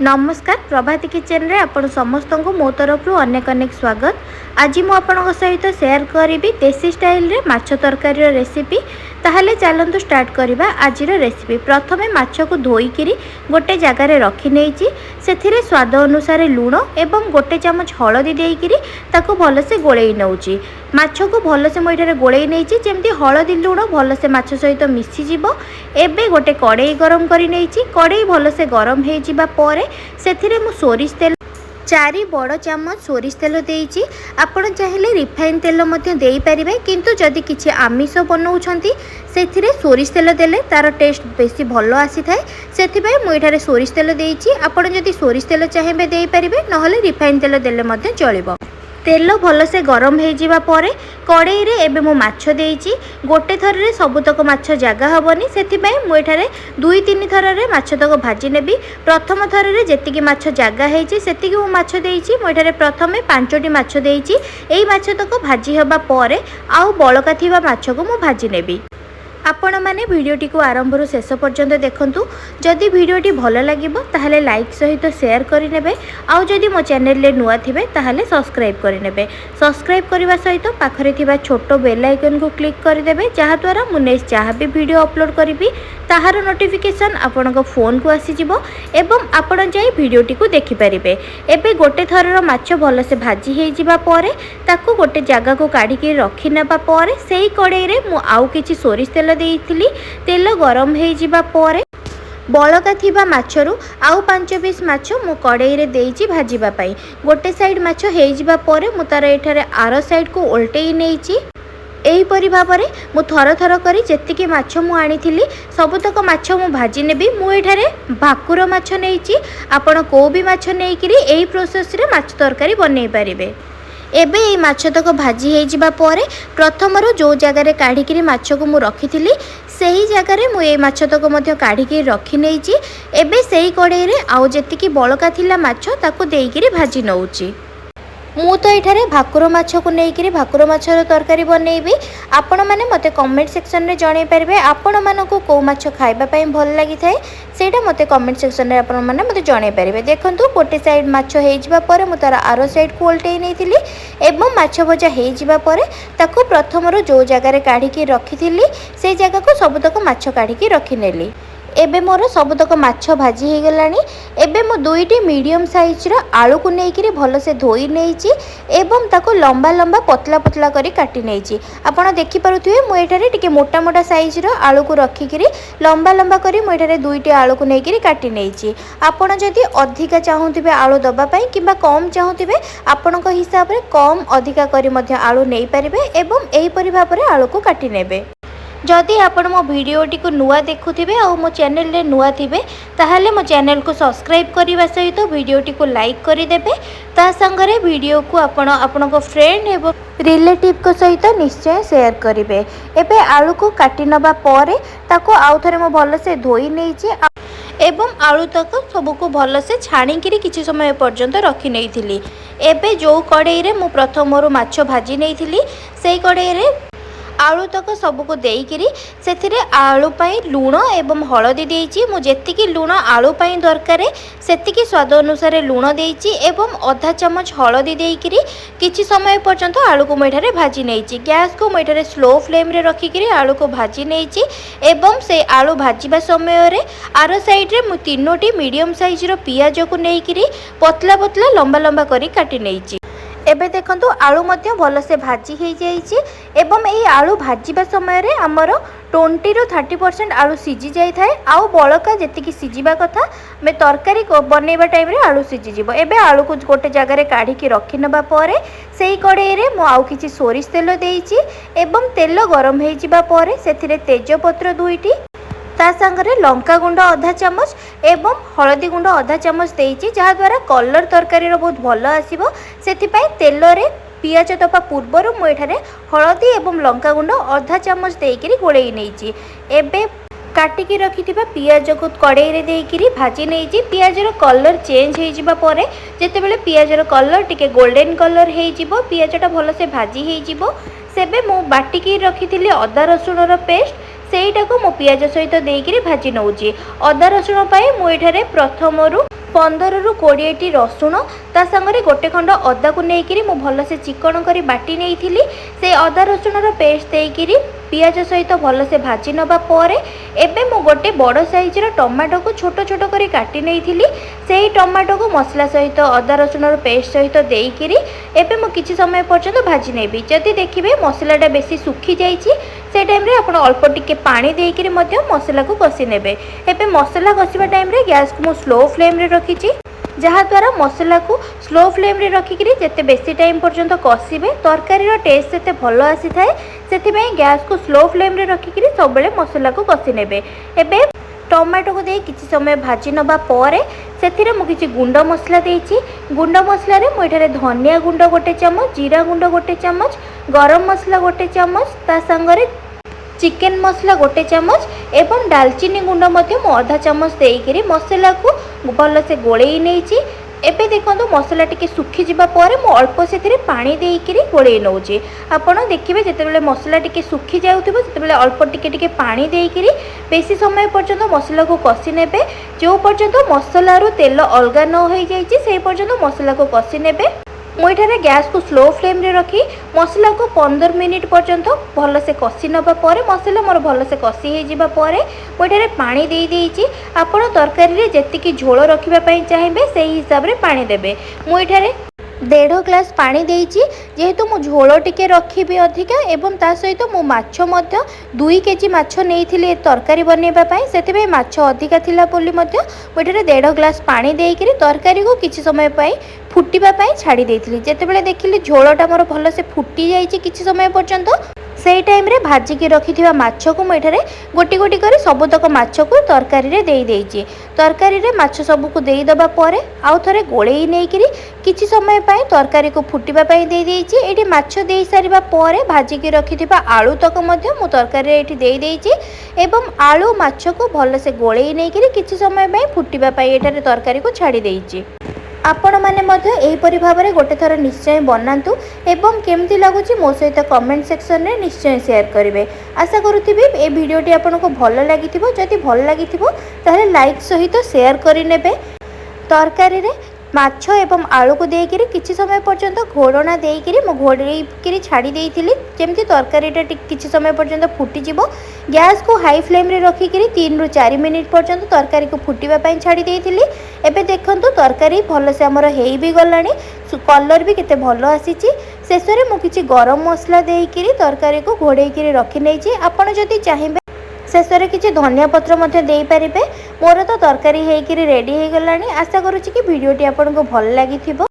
नमस्कार प्रभाती किचन रे आपण समस्त को मो तरफ अनेक अनेक स्वागत। आज मु आपण सहित शेयर करी देसी स्टाइल रे माछ तरकारी रेसिपी। ताहले चलतु स्टार्ट करवा आज रेसिपी। प्रथमे माछ को धोईकी गोटे जगार रखी नहीं से स्वाद अनुसार लुण एवं गोटे चामच हलदी देकर ताको भलसे गोलई नौची। माछ को भलसे मुझे गोलई नहीं जमी हलदी लुण भलसे माछ सहित मिसीज। एबे गोटे कड़ई गरम कर कड़ई भलसे गरम हो से मु सोरिष तेल 4 बड़ चामच सोरिष तेल देइछि। आपण चाहिए रिफाइन तेल दे पारे किंतु जदि किछि आमिष बनाउछंती सेथिरे सोरिष तेल देले तार टेस्ट बेसी भलो आसी थाए। सेथिबे मु एठारे सोरिष तेल देइछि। आपण जदि सोरिष तेल चाहिए दे पारे नहले रिफाइन तेल देले मध्य चलिबो। तेल भलसे गरम हो जावा परे कड़ई रे एबे मु माछ देइछि। गोटे थर रे सबुतक माछ जागा हबनी सेथिबे मु एठारे 2-3 थर रे माछ तक भाजी नेबी। प्रथम थर रे जेतिकी माछ जागा हेछि सेतिकी मु माछ देइछि। मु एठारे प्रथमे 5टी माछ देइछि। एई माछ तक भाजी हबा परे आउ बळका थिबा माछ को मु भाजी नेबी। आपण माने वीडियोटी को आरंभ रु शेष पर्यंत देखंतु। जदि वीडियोटी भल लागिबो ताहले लाइक सहित शेयर करि नेबे। आउ जदि मो चैनल ले नुआ थिबे ताहले सब्सक्राइब करि नेबे। सब्सक्राइब करबा सहित पाखरे थिबा छोटो बेल आइकन को क्लिक करि देबे जहा द्वारा मु नेक्स्ट जहा भी वीडियो अपलोड करिबी ताहार नोटिफिकेशन आपन को फोन को आसी जिवो एवं आपण जाई वीडियोटी को देखि परिबे। एबे गोटे थरर माछ भलसे भाजी हे जिबा परे ताकू गोटे जगह को काढी के रखि नेबा परे सेही कड़ई रे मु आउ किछि सोरिष तेल देइथिली। तेल गरम हो जावा परे बळका थिबा माछरू आउ 5 पीस माछ मु कड़ई रे देइछि भाजीबा पई। गोटे साइड माछ हे जिबा परे मु तार एठारे आरो साइड को उल्टेई नेइछि। एही परि भाबरे मु थर थर करी जेतिकी माछ मु आनिथिली सबुतक माछ मु भाजी नेबी। मु एठारे भाकुर माछ नेइछि। आपण को भी माछ नेइकिरी एही प्रोसेस रे माछ तरकारी बनै पारिबे। एबे ए माछ तक भाजी हो जावा परे प्रथमरो जो जगार काढ़ी माछ को मु रखी सही जगार मु ए माछ तक मध्य काढ़ी रखी नहीं। एबे सही कड़ई रे आउ जेतिकी बळका थिला माछ ताको देइकिरी भाजी नउची। मु तो ये भाकुर माछ को लेकर भाकुर माछर तरकारी बनैबी। आपण मैंने मते कमेंट सेक्शन रे जणाई पारे आपण मानकु को माछ खाइबा पई भल लागि थाए सेटा मते कमेंट सेक्शन रे आपण माने मते जणाई पारे। देखंतु गोटे साइड माछ हे जिबा परे मु तार आरो साइड को उल्टेई नेथिली एवं माछ भजा हे जिबा परे ताको प्रथमरो जो जगार काढ़ी के रखिथिली से जगह को सबुतक माछ काढ़ी के रखि नेली। एबे मोर सबुतक माछ भाजी हो गलानी। एबे मु 2टी मीडियम साइज रो आलू को लेकिरी भलसे धोई नेइची एवं ताको लंबा लंबा पतला पतला करी काटी नेइची। आपण देखि पारुथिबे मु एठारे टिके मोटा मोटा साइज रो आलू को रखिकिरी लंबा लंबा करी मु एठारे 2टी आलू को लेकिरी काटी नेइची। आपण जदि अधिका चाहुथिबे आलू दबा पई किबा कम चाहुथिबे आपणक हिसाब रे कम अधिका करी मध्य आलू नै परिबे एवं एही परि भाबरे आलू को काटी नेबे। जदि आपण मो वीडियोटी को नुआ देखुथिबे और मो चैनल रे नुआ थिबे ताहले मो चैनल को सब्सक्राइब करबा सहित वीडियोटी को लाइक करि देबे। ता संगरे वीडियो को आपण आपन को फ्रेंड एवं रिलेटिव को सहित निश्चय शेयर करिवे। एबे आलू को काटी नबा परे ताको आउ थरे मो भलसे धोई नेइछि एवं आलू तक सबको भलसे छाणीकिरी किछि समय पर्यंत रखी नेइथिली। एबे जो कड़ई रे मु प्रथमरो माछ भाजी नेइथिली सेही कड़ई रे आलू तक सबको देइकिरी सेथिरे आलू पाई लुण एवं हलदी देइछि। मु जेतिकी लुण आलू पाई दरकारे सेतिकी स्वाद अनुसार लुण देइछि एवं आधा चामच हलदी देइकिरी किछि समय पर्यंत आलू को मेठारे भाजी नेइछि। गैस को मेठारे स्लो फ्लेम रे रखिकिरी आलू को भाजी नेइछि एवं से आलू भाजीबा समय रे आरो साइड रे मु 3टी मीडियम साइज रो पियाज को नेइकिरी पतला पतला लंबा लंबा करी काटी नेइछि। एबे देखंतु आलू मध्य भलसे भाजी हो जाइछि एवं एई आलू भाजीबा समय रे हमर 20 ରୁ 30% आलू सिझी जाई थाए। आउ बळका जेतिकी सिझीबा कथा मे तरकारी बनैबा टाइम रे आलू सिझी जिवो। एबे आलू को गोटे जगह रे काढ़ी के रखि नबा परे सेही कड़ई रे मु आउ किछि सोरिष तेल देइछि एवं तेल गरम हो जिबा परे सेथिरे तेजपत्र 2टी ता संगरे लंका गुंड आधा चामच एवं हलदी गुंड आधा चामच देइछि जहा द्वारा कलर तरकारी रो बहुत भलो आसीबो। सेथि पई तेल रे पियाज तपा पूर्वर मु एठारे हलदी एवं लंका गुंड आधा चामच देइकिरी गोळेई नेइछि। एबे काटिकी रखिथिबा पियाज को कड़ई रे देइकिरी भाजी नेइछि। पियाज रो कलर चेंज हे जिबा परे जेतेबेले पियाज रो कलर टिके गोल्डन कलर हे जिवो पियाजटा भलसे भाजी हे जिवो सेबे मु बाटिकी रखिथिली अदा रसुण रो पेस्ट सेटा को मो पियाज सहित देइकिरी भाजी नउछि। अदा रसुण पाई मु एठारे प्रथमरु 15 ରୁ 20ଟି रसुण ता सांगरे गोटे खंड अदा को लेकिरी मु भलसे चिकन करी बाटी नहीं से अदा रसुणर पेस्ट देकिरी पियाज सहित भलसे भाजी नबा परे एबे मु गोटे बड़ साइजर टमाटो को छोट छोट करी काटी नहीं से टमाटो को मसला सहित अदा रसुणर पेस्ट सहित देकिरी एबे मु किछि समय पर्यंत भाजी नेबी। जदि देखिबे मसलाटा बेसी सुखी जाइछि से टाइम रे आपण अल्प टिके पानी देकिरी मध्य मसला को कसी नेबे। एबे मसला कसिबा टाइम रे गैस को मु स्लो फ्लेम रे रखिछि जहाँद्वारा मसला को स्लो फ्लेम रे रखिकी जिते बेसी टाइम पर्यंत कषिबे तरकारी टेस्ट से भल आसी थाए से गैस को स्लो फ्लेम रे रखिकी सब मसला को कषि नेबे। एबे टमाटो को दे किछि समय भाजी नबा परे सेथिरे मु किछि गुंड मसला देइछि। गुंड मसला रे मु एठारे धनिया गुंड गोटे चमच, जीरा गुंड गोटे चमच, गरम मसला गोटे चमच, ता संगरे चिकेन मसला गोटे चमच एवं दालचीनी गुंड मध्य मु आधा चमच देइकिरी मसला को भलसे गोळेई नेइछि। एबे देखंतु मसला टिके सुखी जिबा परे मु अल्प सेथिरे पानी देइकिरी गोळेई नउछि। आपण देखिबे जेतेबेले मसला टिके सुखी जाउथिबो सेतेबेले अल्प टिके टिके पानी देइकिरी बेसी समय पर्यंत मसला को कषि नेबे। जो पर्यंत मसला रो तेल अलगा न होई जाइछि सेई पर्यंत मसला को कषि नेबे। मुझे गैस को स्लो फ्लेम रे रखी मसला को 15 मिनिट पर्यंत भलसे कषि नबा परे मसला मोर भलसे कषि हो जिबा परे मुझे पानी दे देइछि। आपण तरकारी रे जेतिकी झोल रखिबा पई चाहिबे सेही हिसाब रे पानी देबे। मुझे 1.5 ग्लास पानी देइछि जेहेतु मु झोल टिके रखिबी अधिका एवं ता सहित मु माछ मध्य 2 केजी माछ नेइथिले तरकारी बनेबा पई सेतिबे माछ अधिका थिला बोली मध्य मुझे 1.5 ग्लास पानी देइकिरी तरकारी को किछि समय पई फुटिबा पई छाड़ी देइथिली। जेतेबेले देखिली झोलटा मोर भलसे फुटी जाइछि किछि समय पर्यंत सेई टाइम रे भाजिकी रखिथिबा माछ को मु एठारे गोटी गोटी करी सबतक माछ को तरकारी रे देई देइछि। तरकारी रे माछ सब को देई दबा परे आउ थरे गोळेई नेइकिरी किछि समय पई तरकारी को फुटिबा पई देई देइछि। एठी माछ देई सारिबा परे भाजिकी रखिथिबा आलू तक मध्य मु तरकारी रे एठी देई देइछि एवं आलू माछ को भलसे गोळेई नेइकिरी किछि समय पई फुटिबा पई एठारे तरकारी को छाड़ी देइछि। आपण माने मध्य एहीपरि भाबरे गोटे थर निश्चय बनातु एवं केमती लागुची मो सहित कमेंट सेक्शन रे निश्चय शेयर करिवे। आशा करूथिबी ए भिडियोटी आपनको भल लागिथिबो। जदि भल लागिथिबो ताहले लाइक सहित शेयर करि नेबे। तरकारी रे माछ एवं आलू को देकिरी किछि समय पर्यंत घोड़ना देकिरी मो घोड़ेइकिरी छाड़ी देइथिली जेमती तरकारीटा किछि समय पर्यंत फुटी जिवो। गैस को हाई फ्लेम रे रखिकिरी 3 ରୁ 4 मिनिट पर्यंत तरकारी को फुटिबा पई छाड़ी देइथिली। एबे देखंतु तरकारी भलसे हमर हेई भी गलानी कलर भी केते भलो आसीची। शेषरे मु किछि गरम मसला देइकिरी तरकारी को घोड़ेइकिरी रखि नेइछि। आपण जदि चाहिबे शेषरे किछि धनिया पत्र मध्य देई परिबे। मोर तो तरकारी हेइकिरी रेडी हे गलानी। आशा करूछि कि वीडियोटी आपनको भल लागिथिबो।